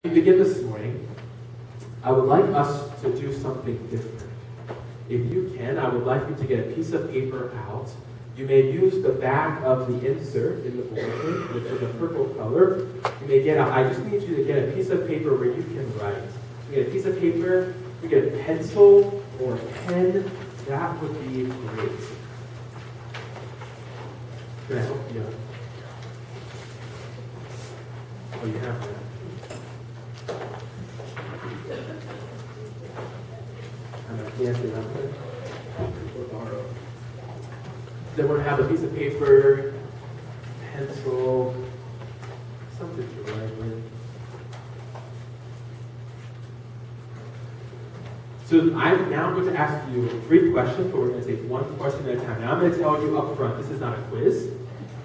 To begin this morning, I would like us to do something different. If you can, I would like you to get a piece of paper out. You may use the back of the insert in the bulletin, which is a purple color. You may get I just need you to get a piece of paper where you can write. You get a piece of paper, you get a pencil or a pen, that would be great. Can I help you out? Oh, you have that. Yes, then we're going to have a piece of paper, pencil, something to write with. So I'm now going to ask you 3 questions, but we're going to take one question at a time. Now I'm going to tell you up front, this is not a quiz.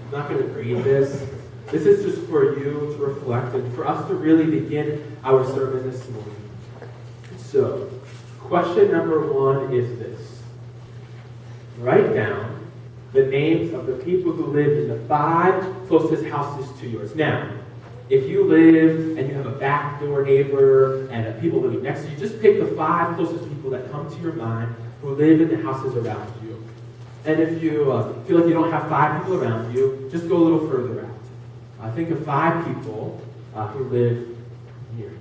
I'm not going to grade this. This is just for you to reflect and for us to really begin our sermon this morning. So, question number 1 is this. Write down the names of the people who live in the 5 closest houses to yours. Now, if you live and you have a backdoor neighbor and people living next to you, just pick the 5 closest people that come to your mind who live in the houses around you. And if you feel like you don't have 5 people around you, just go a little further out. Think of 5 people who live here.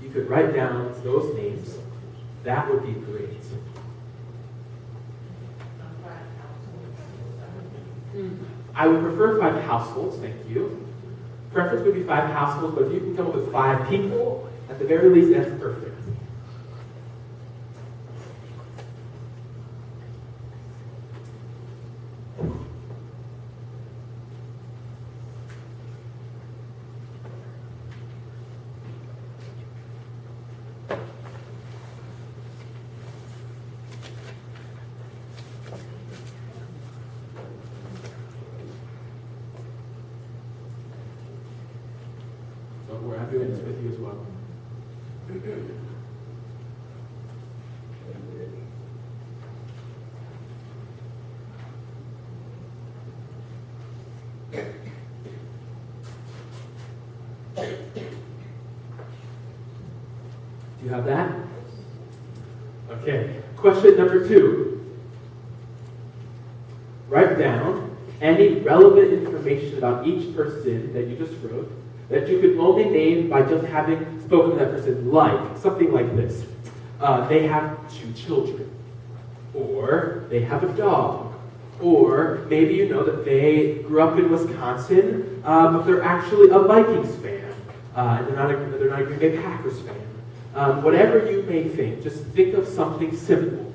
You could write down those names. That would be great. I would prefer 5 households, thank you. Preference would be 5 households, but if you can come up with 5 people, at the very least, that's perfect. I'm doing this with you as well. Do you have that? Okay. Question number 2. Write down any relevant information about each person that you just wrote that you could only name by just having spoken to that person, like something like this. They have 2 children, or they have a dog, or maybe you know that they grew up in Wisconsin, but they're actually a Vikings fan, and they're not a Green Bay Packers fan. Whatever you may think, just think of something simple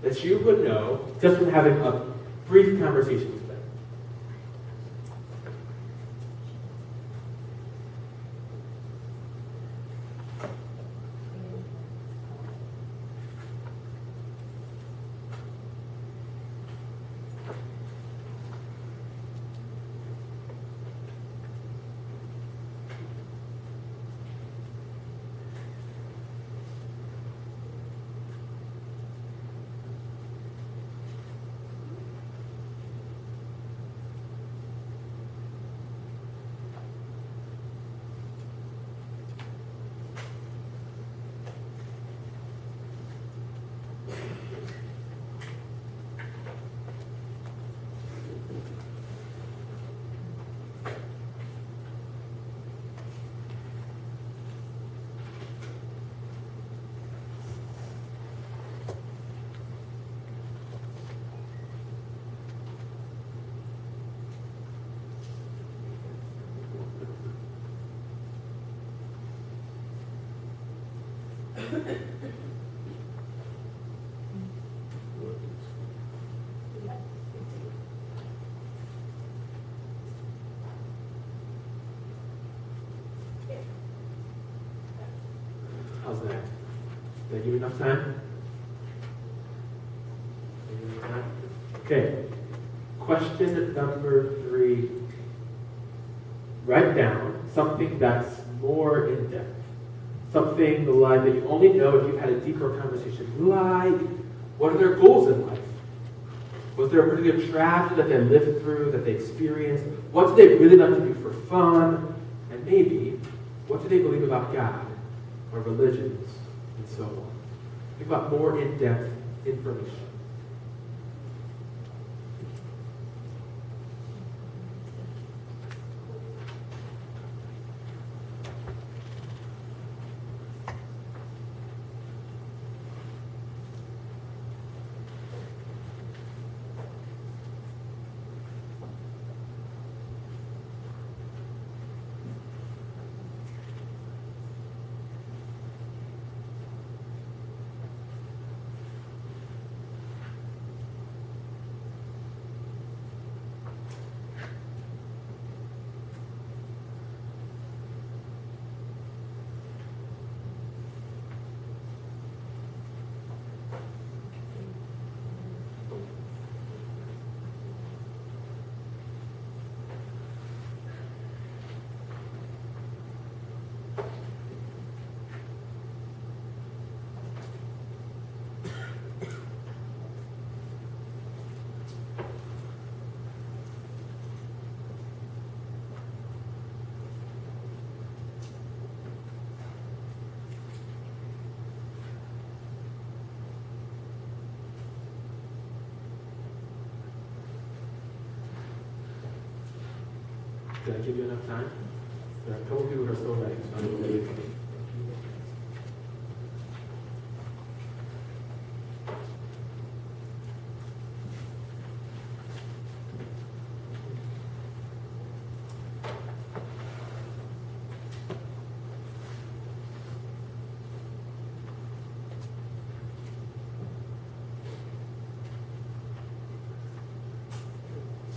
that you would know just from having a brief conversation with them. How's that? Did I give you enough time? Okay. Question number 3. Write down something that's more in depth. Something like that you only know if you've had a deeper conversation. Like, what are their goals in life? Was there a particular tragedy that they lived through, that they experienced? What do they really like to do for fun? And maybe What do they believe about God, or religions, and so on? Think about more in-depth information. Did I give you enough time? There are a couple people who are still writing, so I'm going to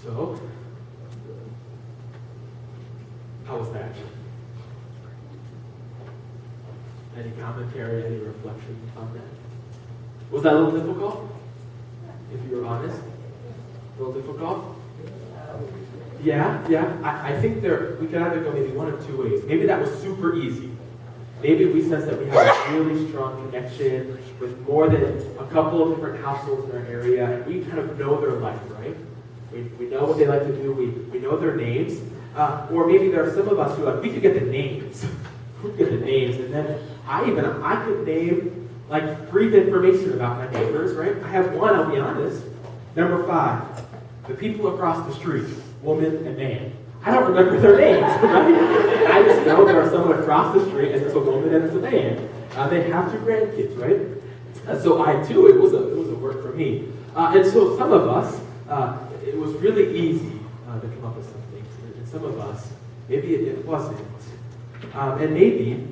So, how was that? Any commentary, any reflection on that? Was that a little difficult? If you were honest? A little difficult? Yeah. I think we could either go maybe one of two ways. Maybe that was super easy. Maybe we sense that we have a really strong connection with more than a couple of different households in our area, and we kind of know their life, right? We know what they like to do, we know their names. Or maybe there are some of us who we could get the names. We could get the names, and then I could name like brief information about my neighbors, right? I have one, I'll be honest. Number 5, the people across the street, woman and man. I don't remember their names, right? I just know there are someone across the street, and there's a woman and there's a man. They have 2 grandkids, right? So I too, it was a work for me. And so some of us, it was really easy to come up with some things. And some of us, maybe it wasn't. And maybe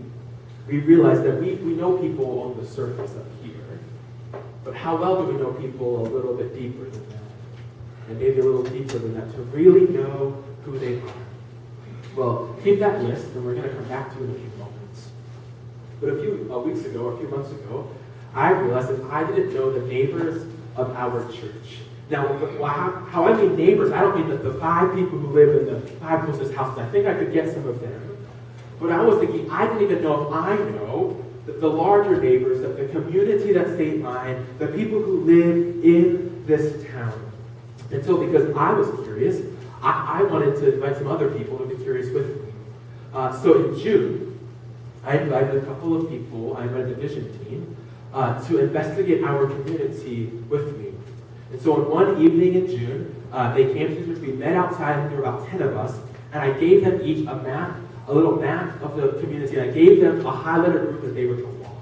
we realized that we know people on the surface up here. But how well do we know people a little bit deeper than that? And maybe a little deeper than that to really know who they are. Well, keep that list, and we're going to come back to it in a few moments. But a few weeks ago, or a few months ago, I realized that I didn't know the neighbors of our church. Now, how I mean neighbors, I don't mean the 5 people who live in the 5 closest houses. I think I could get some of them. But I was thinking, I didn't even know if I know the larger neighbors, the community that's state line, the people who live in this town. And so because I was curious, I wanted to invite some other people to be curious with me. So in June, I invited a couple of people, I invited the vision team, to investigate our community with me. And so on one evening in June, they came to church, we met outside, and there were about 10 of us, and I gave them each a little map of the community, and I gave them a highlighted route that they were to walk.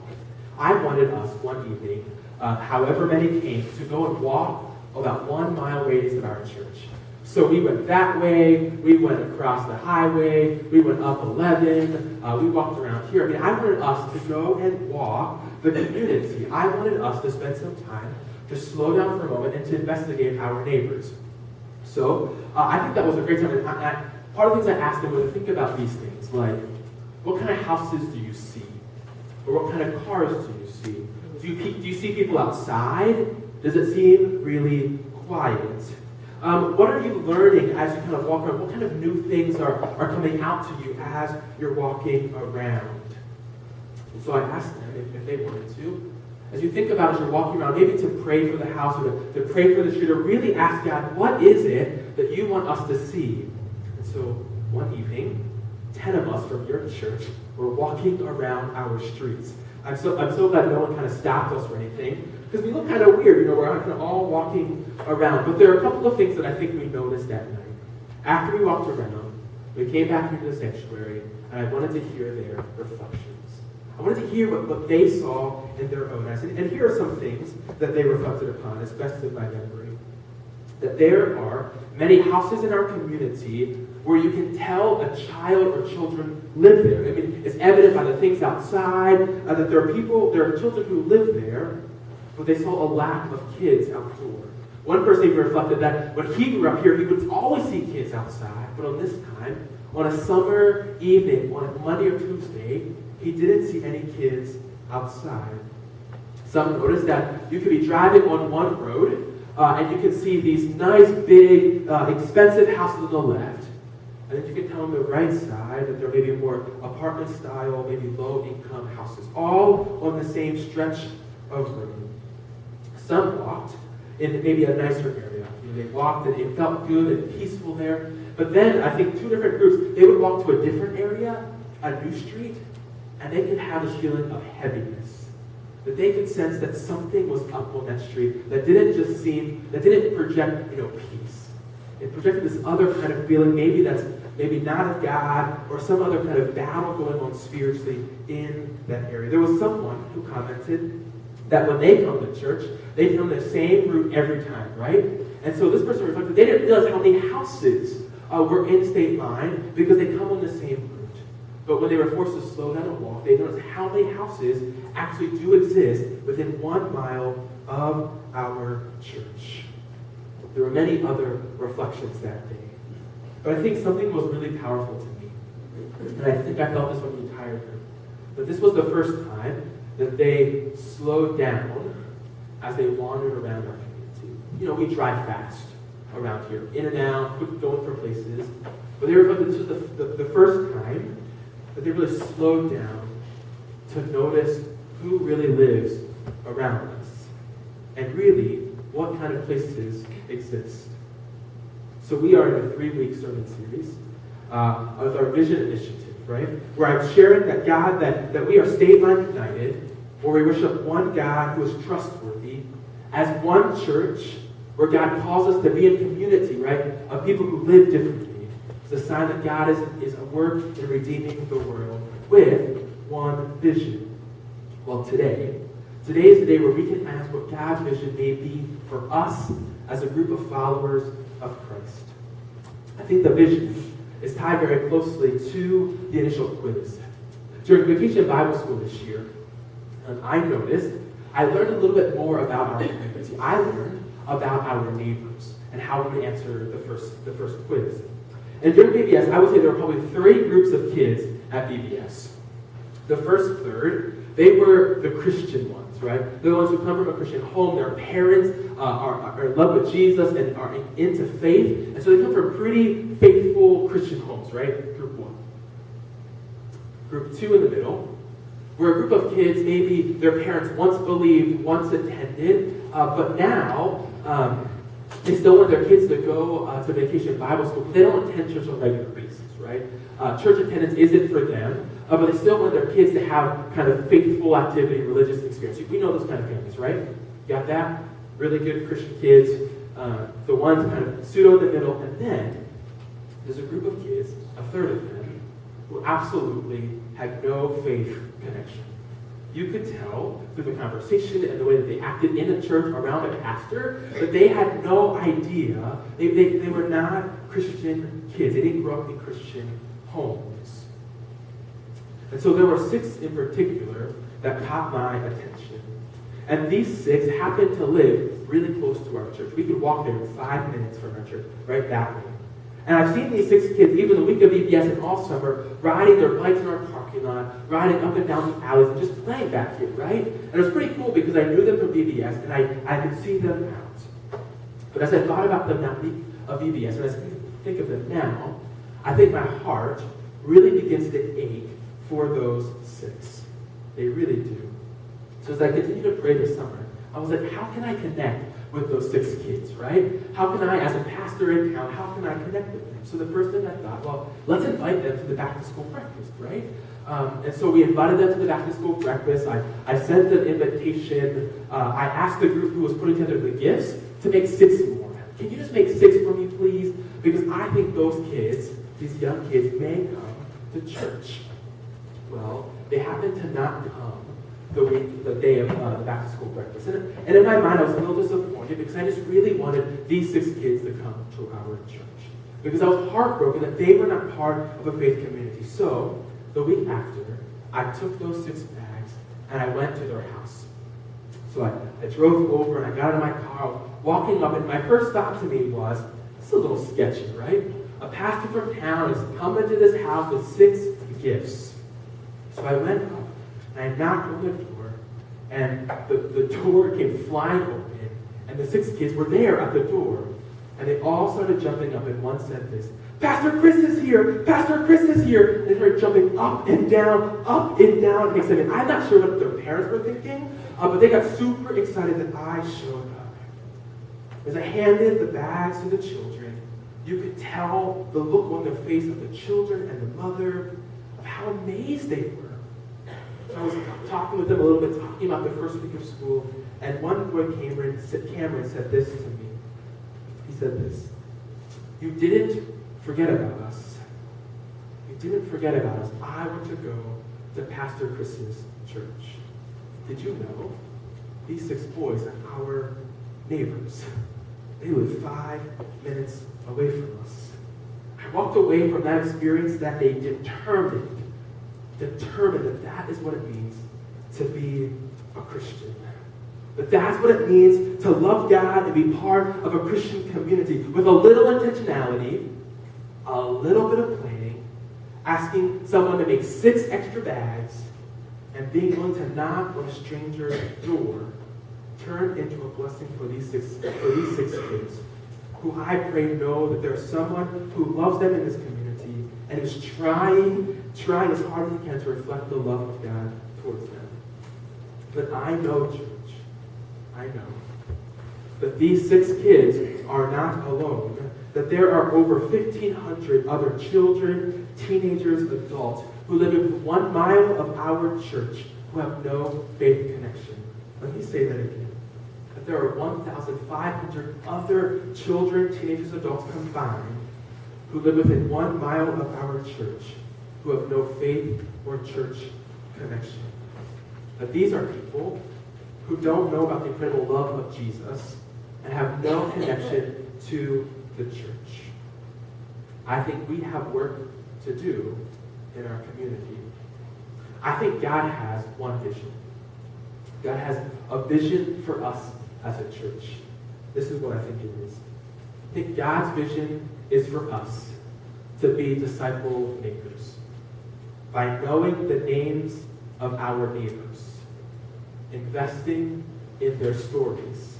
I wanted us one evening, however many came, to go and walk about 1 mile radius of our church. So we went that way, we went across the highway, we went up 11, we walked around here. I mean, I wanted us to go and walk the community. I wanted us to spend some time to slow down for a moment and to investigate our neighbors. So I think that was a great time. And part of the things I asked them was to think about these things, like what kind of houses do you see? Or what kind of cars do you see? Do you see people outside? Does it seem really quiet? What are you learning as you kind of walk around? What kind of new things are coming out to you as you're walking around? And so I asked them if they wanted to. As you think about as you're walking around, maybe to pray for the house or to pray for the street, or really ask God, what is it that you want us to see? And so one evening, 10 of us from your church were walking around our streets. I'm so glad no one kind of stopped us or anything, because we look kind of weird, we're kind of all walking around. But there are a couple of things that I think we noticed that night. After we walked around, we came back into the sanctuary, and I wanted to hear their reflections. I wanted to hear what they saw in their own eyes. And here are some things that they reflected upon, as best in my memory. That there are many houses in our community where you can tell a child or children live there. I mean, it's evident by the things outside that there are children who live there, but they saw a lack of kids outdoor. One person even reflected that when he grew up here, he would always see kids outside, but on this time, on a summer evening, on a Monday or Tuesday, he didn't see any kids outside. Some noticed that you could be driving on one road, and you can see these nice, big, expensive houses on the left. And then you can tell on the right side that there may be more apartment-style, maybe low-income houses, all on the same stretch of road. Some walked in maybe a nicer area. They walked and it felt good and peaceful there. But then, I think two different groups, they would walk to a different area, a new street, and they could have this feeling of heaviness. That they could sense that something was up on that street that didn't project, peace. It projected this other kind of feeling, maybe not of God, or some other kind of battle going on spiritually in that area. There was someone who commented that when they come to church, they come the same route every time, right? And so this person reflected, they didn't realize how many houses were in state line because they come on the same route. But when they were forced to slow down and walk, they noticed how many houses actually do exist within 1 mile of our church. There were many other reflections that day. But I think something was really powerful to me. And I think I felt this from the entire group. That this was the first time that they slowed down as they wandered around our community. We drive fast around here, in and out, quick going for places. But they reflected this was the first time that they really slowed down to notice who really lives around us and really what kind of places exist. So we are in a 3-week sermon series with our Vision Initiative, right? Where I'm sharing that God, that we are state line united, where we worship one God who is trustworthy, as one church, where God calls us to be in community, right? Of people who live differently. It's a sign that God is at work in redeeming the world with one vision. Well, today is the day where we can ask what God's vision may be for us as a group of followers of Christ. I think the vision is tied very closely to the initial quiz. During Vacation Bible School this year, I learned a little bit more about our community. I learned about our neighbors and how we would answer the first quiz. And during VBS, I would say there were probably 3 groups of kids at VBS. The first third, they were the Christian ones, right? They're the ones who come from a Christian home. Their parents are in love with Jesus and are into faith. And so they come from pretty faithful Christian homes, right? Group 1. Group 2 in the middle were a group of kids, maybe their parents once believed, once attended, but now they still want their kids to go to Vacation Bible School, but they don't attend church on a regular basis, right? Church attendance isn't for them, but they still want their kids to have kind of faithful activity, religious experience. We know those kind of families, right? Got that? Really good Christian kids, the ones kind of pseudo in the middle, and then there's a group of kids, a third of them, who absolutely had no faith connection. You could tell through the conversation and the way that they acted in a church around a pastor that they had no idea. They were not Christian kids. They didn't grow up in Christian homes. And so there were 6 in particular that caught my attention. And these 6 happened to live really close to our church. We could walk there in 5 minutes from our church, right that way. And I've seen these 6 kids, even the week of VBS and all summer, riding their bikes in our parking lot, riding up and down the alleys, and just playing back here, right? And it was pretty cool because I knew them from VBS, and I could see them out. But as I thought about them that week of VBS, and as I think of them now, I think my heart really begins to ache for those 6. They really do. So as I continue to pray this summer, I was like, how can I connect with those 6 kids, right? How can I, as a pastor in town, how can I connect with them? So the first thing I thought, well, let's invite them to the back-to-school breakfast, right? And so we invited them to the back-to-school breakfast. I sent an invitation. I asked the group who was putting together the gifts to make 6 more. Can you just make 6 for me, please? Because I think those kids, these young kids, may come to church. Well, they happened to not come the day of the back-to-school breakfast. And in my mind, I was a little disappointed because I just really wanted these 6 kids to come to our church. Because I was heartbroken that they were not part of a faith community. So, the week after, I took those 6 bags and I went to their house. So I drove over and I got out of my car, walking up, and my first thought to me was, this is a little sketchy, right? A pastor from town is coming to this house with 6 gifts. So I went up and I knocked on the door, and the door came flying open, and the 6 kids were there at the door, and they all started jumping up, and one said this, Pastor Chris is here! Pastor Chris is here! And they started jumping up and down, excited. I'm not sure what their parents were thinking, but they got super excited that I showed up. As I handed the bags to the children, you could tell the look on the face of the children and the mother of how amazed they were. I was talking with them a little bit, talking about the first week of school, and one boy, Cameron, said this to me. He said this, you didn't forget about us. You didn't forget about us. I want to go to Pastor Chris's church. Did you know these 6 boys are our neighbors? They live 5 minutes away from us. I walked away from that experience that day determined that is what it means to be a Christian. That that's what it means to love God and be part of a Christian community with a little intentionality, a little bit of planning, asking someone to make 6 extra bags, and being willing to knock on a stranger's door turned into a blessing for these six kids, who I pray know that there's someone who loves them in this community and is trying as hard as he can to reflect the love of God towards them. But I know, church, that these 6 kids are not alone, that there are over 1,500 other children, teenagers, adults who live in 1 mile of our church who have no faith connection. Let me say that again. That there are 1,500 other children, teenagers, adults combined who live within 1 mile of our church who have no faith or church connection. That these are people who don't know about the incredible love of Jesus and have no connection to the church. I think we have work to do in our community. I think God has one vision. God has a vision for us as a church. This is what I think it is. I think God's vision is for us to be disciple makers by knowing the names of our neighbors, investing in their stories,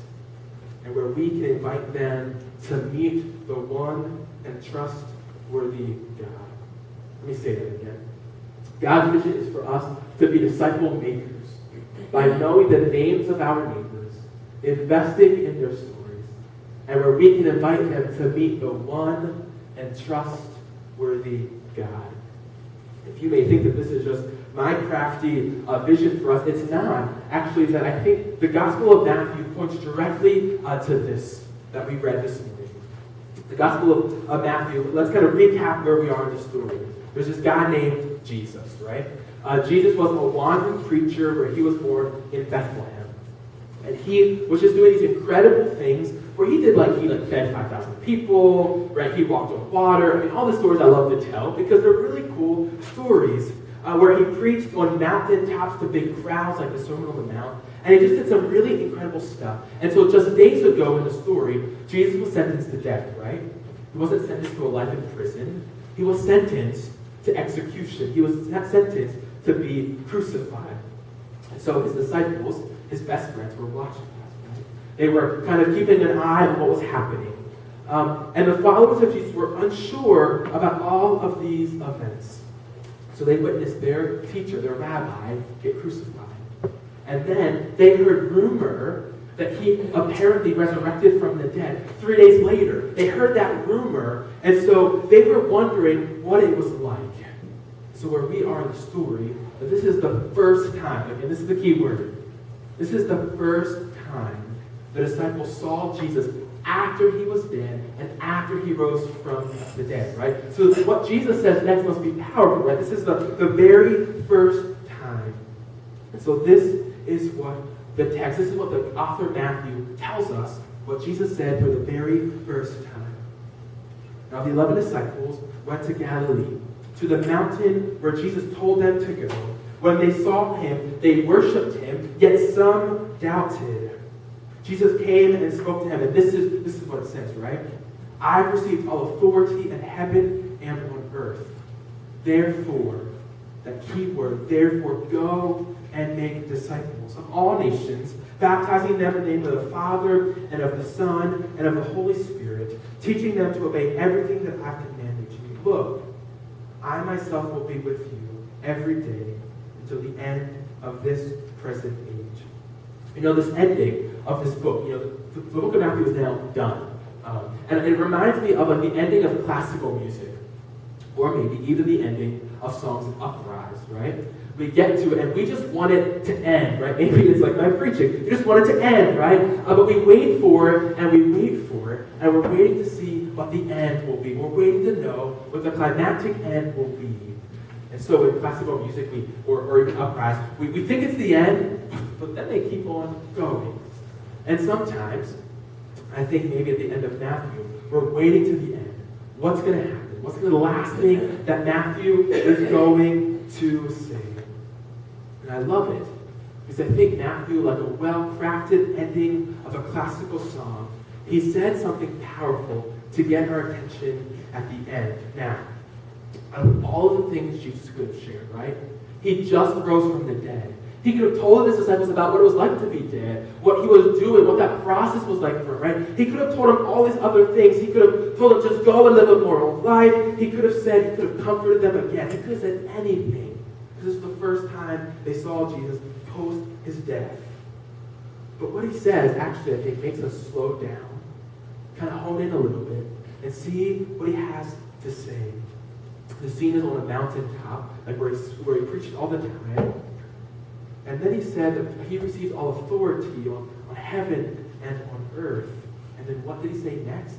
and where we can invite them to meet the one and trustworthy God. Let me say that again. God's vision is for us to be disciple makers by knowing the names of our neighbors, investing in their stories, and where we can invite them to meet the one and trustworthy God. If you may think that this is just my crafty vision for us, it's not. Actually, that I think the Gospel of Matthew points directly to this that we read this morning. The Gospel of Matthew, let's kind of recap where we are in the story. There's this guy named Jesus, right? Jesus was a wandering preacher where he was born in Bethlehem. And he was just doing these incredible things where he fed 5,000 people, right? He walked on water. I mean, all the stories I love to tell because they're really cool stories where he preached on mountaintops to big crowds like the Sermon on the Mount. And he just did some really incredible stuff. And so just days ago in the story, Jesus was sentenced to death, right? He wasn't sentenced to a life in prison. He was sentenced to execution. He was sentenced to be crucified. And so his disciples, his best friends, were watching that. Right? They were kind of keeping an eye on what was happening. And the followers of Jesus were unsure about all of these events. So they witnessed their teacher, their rabbi, get crucified. And then they heard rumor that he apparently resurrected from the dead 3 days later. They heard that rumor, and so they were wondering what it was like. So where we are in the story, this is the first time, and this is the key word, this is the first time the disciples saw Jesus after he was dead and after he rose from the dead, right? So what Jesus says next must be powerful, right? This is the very first time. And so this is what the text, this is what the author Matthew tells us, what Jesus said for the very first time. Now the 11 disciples went to Galilee, to the mountain where Jesus told them to go. When they saw him, they worshipped him, yet some doubted. Jesus came and spoke to him, and this is what it says, right? I've received all authority in heaven and on earth. Therefore, that key word, therefore, go and make disciples of all nations, baptizing them in the name of the Father and of the Son and of the Holy Spirit, teaching them to obey everything that I've commanded you. Look, I myself will be with you every day until the end of this present age. You know, this ending of this book, you know, the book of Matthew is now done. And it reminds me of like the ending of classical music, or maybe even the ending of songs of Uprise, right? We get to it and we just want it to end, right? Maybe it's like my preaching. You just want it to end, right? But we wait for it and we wait for it, and we're waiting to see what the end will be. We're waiting to know what the climactic end will be. And so in classical music, or even Uprise, we think it's the end, but then they keep on going. And sometimes, I think maybe at the end of Matthew, we're waiting to the end. What's going to happen? What's the last thing that Matthew is going to say? And I love it, because I think Matthew, like a well-crafted ending of a classical song, he said something powerful to get our attention at the end. Now, out of all the things Jesus could have shared, right? He just rose from the dead. He could have told his disciples about what it was like to be dead, what he was doing, what that process was like for him, right? He could have told them all these other things. He could have told them just go and live a moral life. He could have said, he could have comforted them again. He could have said anything. This is the first time they saw Jesus post his death. But what he says actually, I think, makes us slow down, kind of hone in a little bit, and see what he has to say. The scene is on a mountaintop, like where he preached all the time. And then he said that he received all authority on heaven and on earth. And then what did he say next?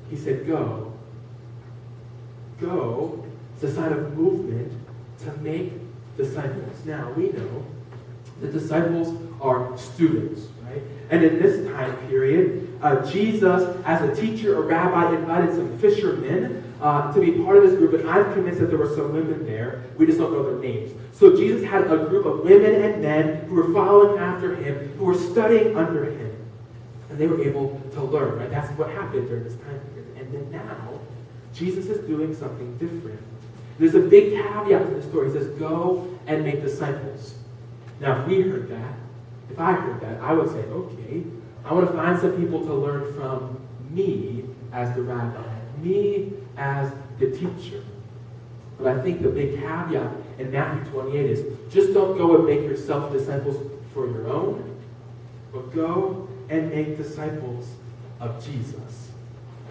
He said, go. Go. It's a sign of movement to make disciples. Now, we know the disciples are students, right? And in this time period, Jesus, as a teacher, a rabbi, invited some fishermen to be part of this group, and I'm convinced that there were some women there. We just don't know their names. So Jesus had a group of women and men who were following after him, who were studying under him. And they were able to learn, right? That's what happened during this time period. And then now, Jesus is doing something different. There's a big caveat to the story. He says, go and make disciples. Now, if we heard that, if I heard that, I would say, okay, I want to find some people to learn from me as the rabbi, me as the teacher. But I think the big caveat in Matthew 28 is, just don't go and make yourself disciples for your own, but go and make disciples of Jesus,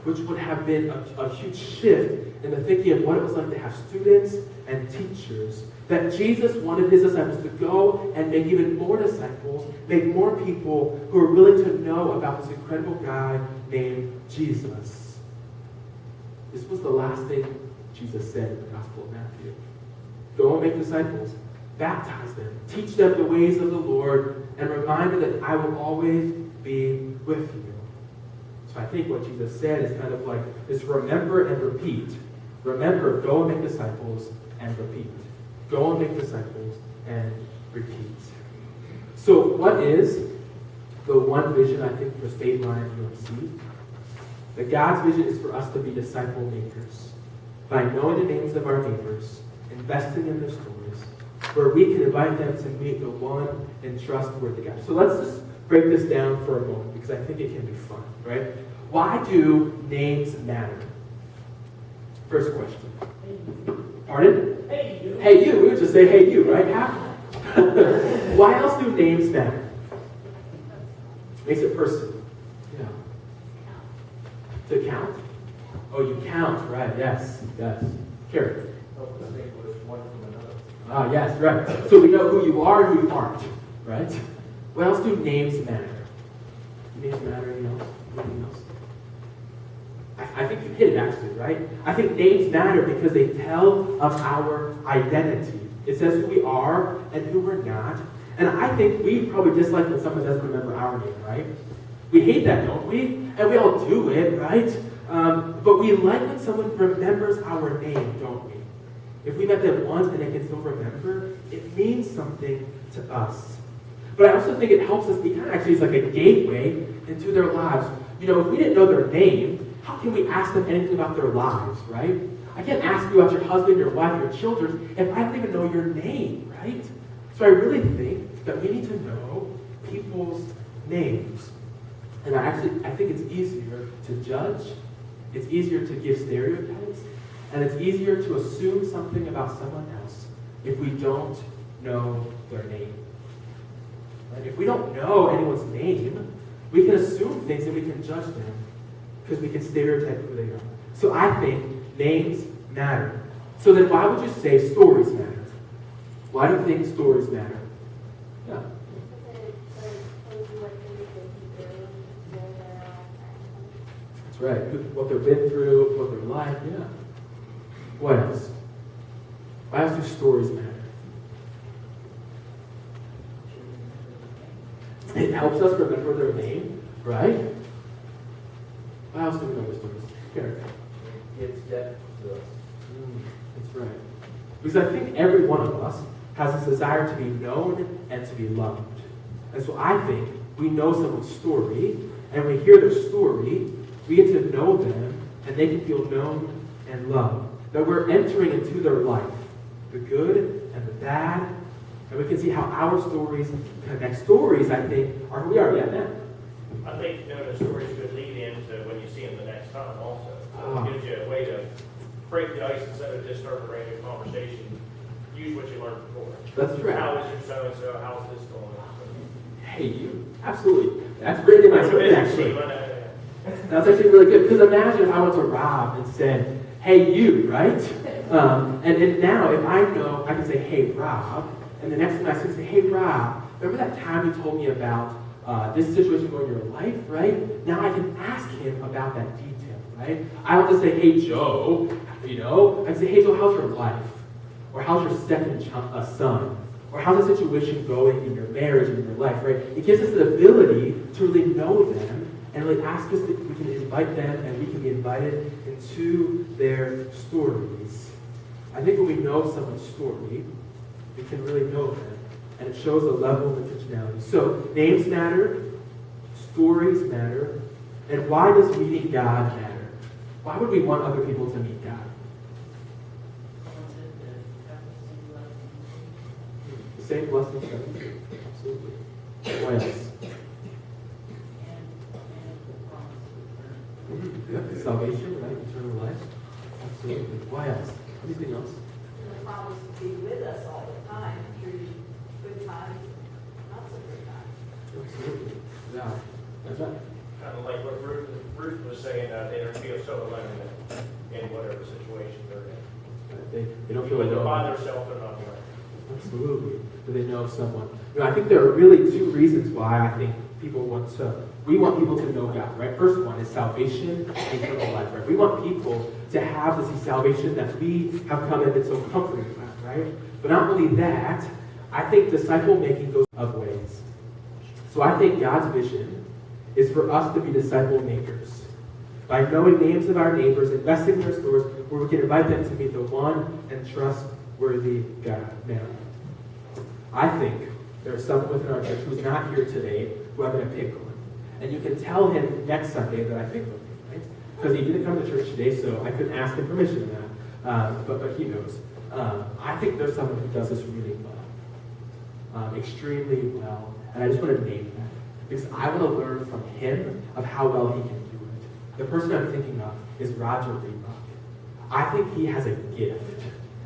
which would have been a huge shift in the thinking of what it was like to have students and teachers, that Jesus wanted his disciples to go and make even more disciples, make more people who are willing to know about this incredible guy named Jesus. This was the last thing Jesus said in the Gospel of Matthew. Go and make disciples, baptize them, teach them the ways of the Lord, and remind them that I will always be with you. So I think what Jesus said is kind of like this: remember and repeat. Remember, go and make disciples, and repeat. Go and make disciples and repeat. So what is the one vision, I think, for State Line UMC? That God's vision is for us to be disciple makers. By knowing the names of our neighbors, investing in their stories, where we can invite them to meet the one and trustworthy God. So let's just break this down for a moment, because I think it can be fun, right? Why do names matter? First question. Pardon? Hey, you. Hey, you. We would just say, hey, you, right? Why else do names matter? Makes it personal. Yeah. To count? Oh, you count, right, yes. Carrie. Ah, yes, right. So we know who you are and who you aren't, right? What else do names matter? Do names matter? Anything else? I think you hit it actually, right? I think names matter because they tell of our identity. It says who we are and who we're not. And I think we probably dislike when someone doesn't remember our name, right? We hate that, don't we? And we all do it, right? But we like when someone remembers our name, don't we? If we met them once and they can still remember, it means something to us. But I also think it helps us become, actually, it's like a gateway into their lives. You know, if we didn't know their name, how can we ask them anything about their lives, right? I can't ask you about your husband, your wife, your children if I don't even know your name, right? So I really think that we need to know people's names. And I think it's easier to judge, it's easier to give stereotypes, and it's easier to assume something about someone else if we don't know their name. Right? If we don't know anyone's name, we can assume things and we can judge them because we can stereotype who they are. So I think names matter. So then why would you say stories matter? Why do you think stories matter? Yeah. That's right. What they've been through, what they're like, yeah. What else? Why else do stories matter? It helps us remember their name, right? Why else do we remember stories? Here. It's depth to us. That's right. Because I think every one of us has this desire to be known and to be loved. And so I think we know someone's story, and we hear their story, we get to know them, and they can feel known and loved. That we're entering into their life, the good and the bad, and we can see how our stories connect. Stories, I think, are who we are. Yeah, man. I think knowing the stories could lead into when you see them the next time also. It gives you a way to break the ice instead of just starting a random conversation. Use what you learned before. That's right. How is your so-and-so? How's this going? Hey, you. Absolutely. That's written in my script, actually. Actually. That's actually really good. Because imagine if I went to Rob and said, hey, you, right? And now, if I know, I can say, hey, Rob. And the next time I say, hey, Rob, remember that time you told me about this situation going in your life, right? Now I can ask him about that detail, right? I don't just say, hey, Joe, you know? I can say, hey, Joe, how's your life? Or how's your second son? Or how's the situation going in your marriage and in your life, right? It gives us the ability to really know them and really ask us that we can invite them and we can be invited into their stories. I think when we know someone's story, we can really know them. And it shows a level of intentionality. So, names matter, stories matter, and why does meeting God matter? Why would we want other people to meet God? The same blessings that we do. Absolutely. What else? Yeah, salvation, right? Eternal life. Absolutely. Why else? Anything else? The promise to be with us all the time through good times, not so good times. Absolutely. Yeah. That's right. Kind of like what Ruth was saying, they don't feel so alone in whatever situation they're in. They don't feel When they're by alone. themselves, they're not alone. Absolutely. Do they know someone? You know, I think there are really two reasons why I think we want people to know God, right? First one is salvation and eternal life, right? We want people to have this salvation that we have come and been so comforted by, right? But not only that, I think disciple making goes of ways. So I think God's vision is for us to be disciple makers. By knowing names of our neighbors, investing in their stores, where we can invite them to meet the one and trustworthy God. Now, I think there's someone within our church who's not here today who I'm going to pick on. And you can tell him next Sunday that I picked on him, right? Because he didn't come to church today, so I couldn't ask him permission on that. But he knows. I think there's someone who does this really well. Extremely well. And I just want to name that. Because I want to learn from him of how well he can do it. The person I'm thinking of is Roger Reebok. I think he has a gift.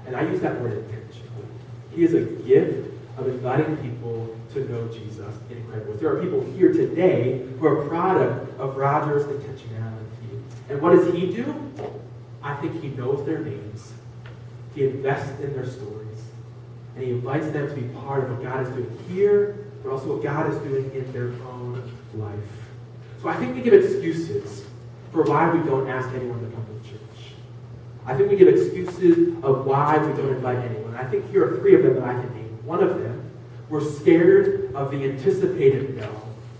And I use that word intentionally. He has a gift of inviting people to know Jesus in incredible ways. There are people here today who are a product of Roger's intentionality. And what does he do? I think he knows their names. He invests in their stories. And he invites them to be part of what God is doing here, but also what God is doing in their own life. So I think we give excuses for why we don't ask anyone to come to church. I think we give excuses of why we don't invite anyone. I think here are 3 of them that I can name. One of them, we're scared of the anticipated no.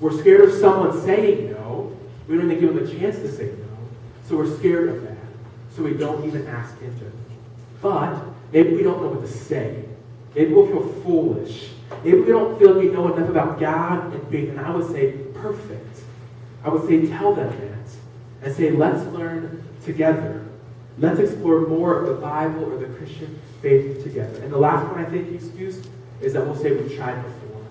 We're scared of someone saying no. We don't even give them a chance to say no. So we're scared of that. So we don't even ask into it. But maybe we don't know what to say. Maybe we'll feel foolish. Maybe we don't feel like we know enough about God and faith. And I would say, perfect. I would say, tell them that. And say, let's learn together. Let's explore more of the Bible or the Christian faith together. And the last one, I think, excuse is that we'll say we've tried before.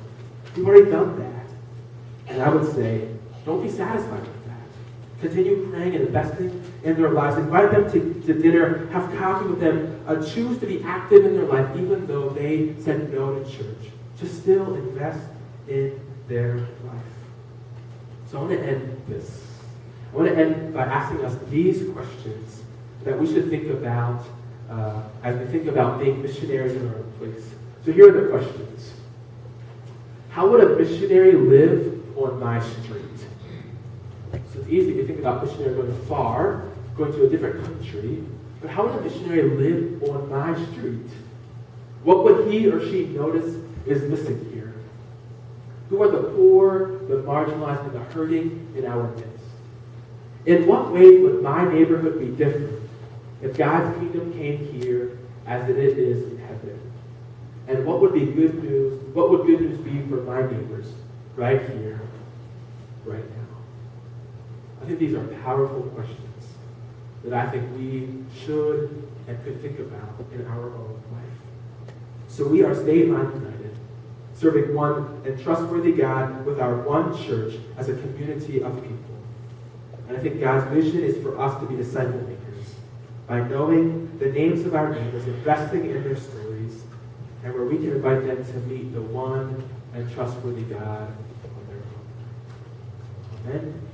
We've already done that. And I would say, don't be satisfied with that. Continue praying and investing in their lives. Invite them to dinner. Have coffee with them. Choose to be active in their life, even though they said no to church. Just still invest in their life. So I want to end this. I want to end by asking us these questions that we should think about as we think about being missionaries in our own place. So here are the questions. How would a missionary live on my street? So it's easy to think about missionary going far, going to a different country, but how would a missionary live on my street? What would he or she notice is missing here? Who are the poor, the marginalized, and the hurting in our midst? In what ways would my neighborhood be different if God's kingdom came here as it is in heaven? And what would be good news? What would good news be for my neighbors right here, right now? I think these are powerful questions that I think we should and could think about in our own life. So we are State Line United, serving one and trustworthy God with our one church as a community of people. And I think God's vision is for us to be disciple makers by knowing the names of our neighbors, investing in their stories, and where we can invite them to meet the one and trustworthy God on their own. Amen.